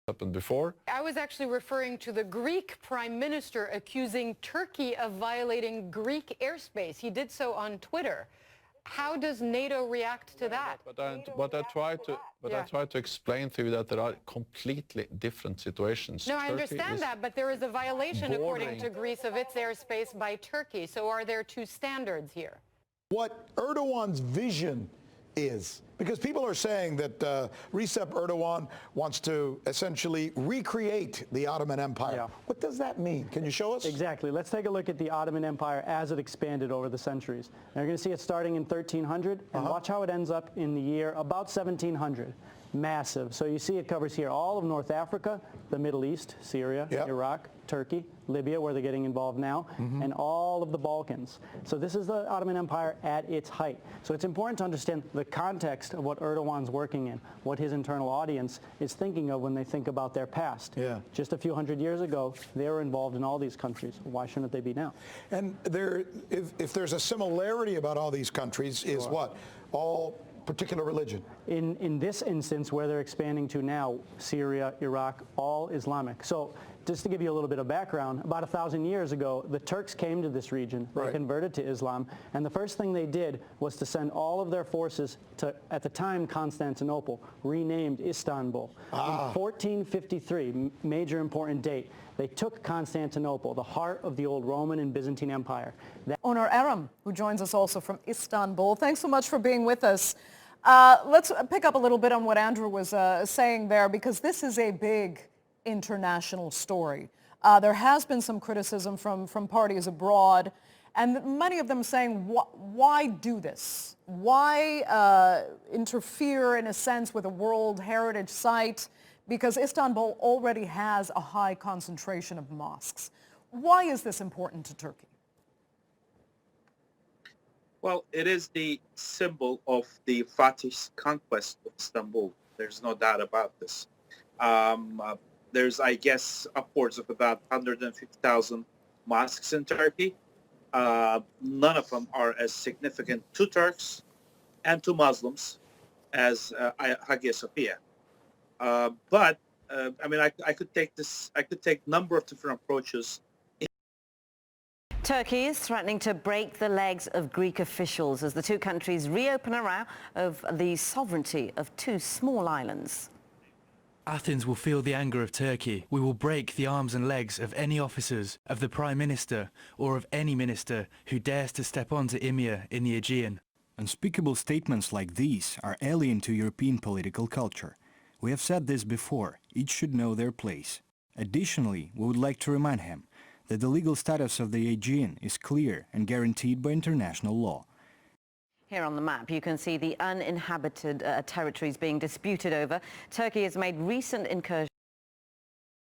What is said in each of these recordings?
happened before. I was actually referring to the Greek prime minister accusing Turkey of violating Greek airspace. He did so on Twitter. How does NATO react to that? But I tried to explain to you that there are completely different situations. No, I understand that, but there is a violation, according to Greece, of its airspace by Turkey. So are there two standards here? What Erdogan's vision is, because people are saying that Recep Erdogan wants to essentially recreate the Ottoman Empire. Yeah. What does that mean? Can you show us? Exactly. Let's take a look at the Ottoman Empire as it expanded over the centuries. Now, you're going to see it starting in 1300, and watch how it ends up in the year about 1700. Massive. So you see it covers here all of North Africa, the Middle East, Syria, Iraq, Turkey, Libya, where they're getting involved now, and all of the Balkans. So this is the Ottoman Empire at its height. So it's important to understand the context of what Erdogan's working in, what his internal audience is thinking of when they think about their past. Yeah. Just a few hundred years ago, they were involved in all these countries. Why shouldn't they be now? And if there's a similarity about all these countries, is what? All particular religion? In this instance, where they're expanding to now, Syria, Iraq, all Islamic. So just to give you a little bit of background, about 1,000 years ago, the Turks came to this region. They converted to Islam, and the first thing they did was to send all of their forces to, at the time, Constantinople, renamed Istanbul. In 1453, major important date, they took Constantinople, the heart of the old Roman and Byzantine Empire. Onur Aram, who joins us also from Istanbul. Thanks so much for being with us. Let's pick up a little bit on what Andrew was saying there, because this is a big international story. There has been some criticism from parties abroad, and many of them saying, why do this? Why interfere, in a sense, with a World Heritage Site? Because Istanbul already has a high concentration of mosques. Why is this important to Turkey? Well, it is the symbol of the Fatih's conquest of Istanbul. There's no doubt about this. There's, I guess, upwards of about 150,000 mosques in Turkey. None of them are as significant to Turks and to Muslims as Hagia Sophia. But I mean, I could take this. I could take a number of different approaches. Turkey is threatening to break the legs of Greek officials as the two countries reopen a row of the sovereignty of two small islands. Athens will feel the anger of Turkey. We will break the arms and legs of any officers, of the Prime Minister, or of any minister who dares to step onto Imia in the Aegean. Unspeakable statements like these are alien to European political culture. We have said this before, each should know their place. Additionally, we would like to remind him that the legal status of the Aegean is clear and guaranteed by international law. Here on the map, you can see the uninhabited territories being disputed over. Turkey has made recent incursions.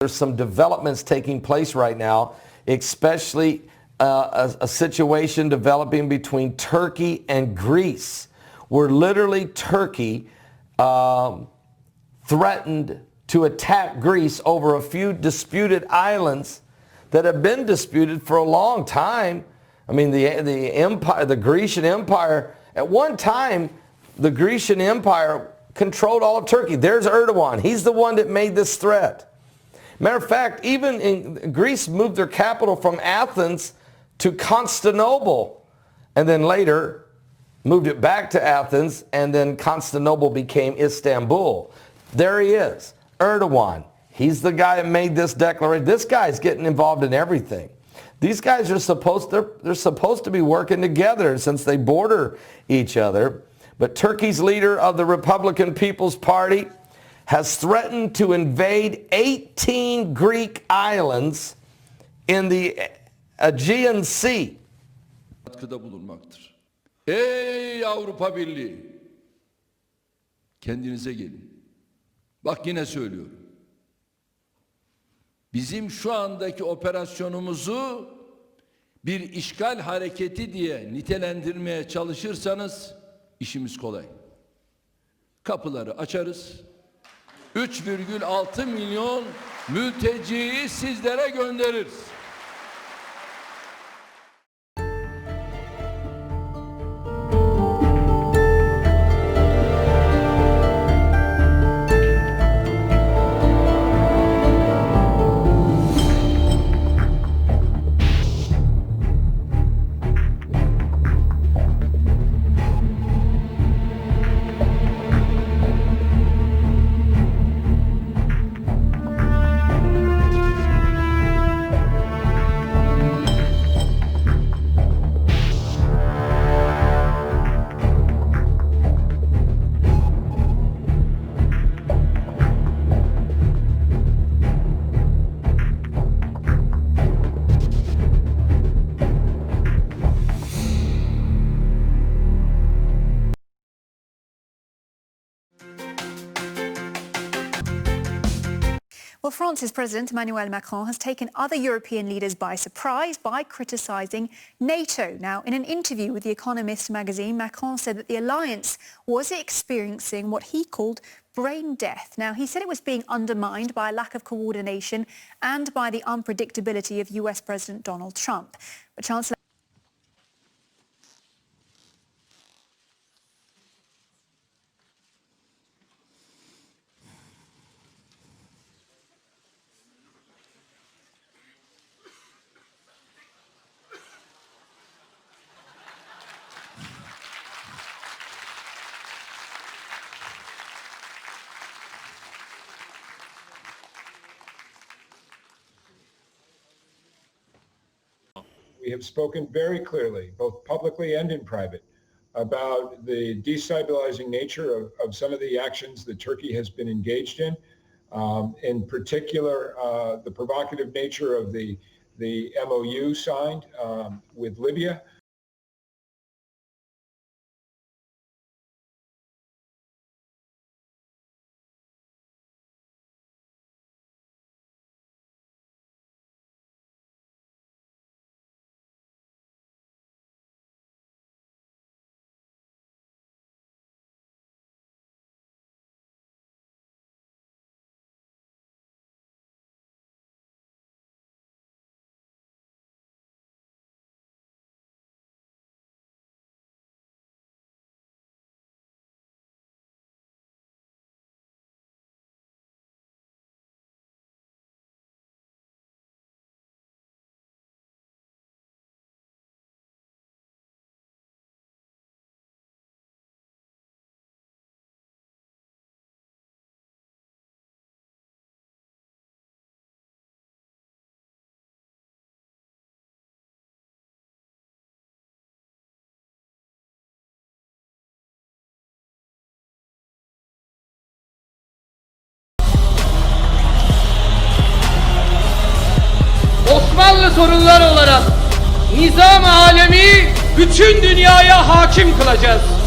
There's some developments taking place right now, especially a situation developing between Turkey and Greece, where literally Turkey threatened to attack Greece over a few disputed islands that have been disputed for a long time. I mean, the empire, the Grecian Empire, at one time, the Grecian Empire controlled all of Turkey. There's Erdogan. He's the one that made this threat. Matter of fact, even in Greece moved their capital from Athens to Constantinople, and then later moved it back to Athens, and then Constantinople became Istanbul. There he is, Erdogan. He's the guy that made this declaration. This guy's getting involved in everything. These guys are supposed to be working together since they border each other. But Turkey's leader of the Republican People's Party has threatened to invade 18 Greek islands in the Aegean Sea. Ey Avrupa Birliği! Kendinize gelin. Bak yine söylüyorum. Bizim şu andaki operasyonumuzu bir işgal hareketi diye nitelendirmeye çalışırsanız işimiz kolay. Kapıları açarız. 3,6 milyon mülteciyi sizlere göndeririz. Well, France's President Emmanuel Macron has taken other European leaders by surprise by criticising NATO. Now, in an interview with The Economist magazine, Macron said that the alliance was experiencing what he called brain death. Now, he said it was being undermined by a lack of coordination and by the unpredictability of US President Donald Trump. But Chancellor We have spoken very clearly, both publicly and in private, about the destabilizing nature of some of the actions that Turkey has been engaged in particular, the provocative nature of the MOU signed with Libya. Osmanlı sorunları olarak nizam-ı alemi bütün dünyaya hakim kılacağız.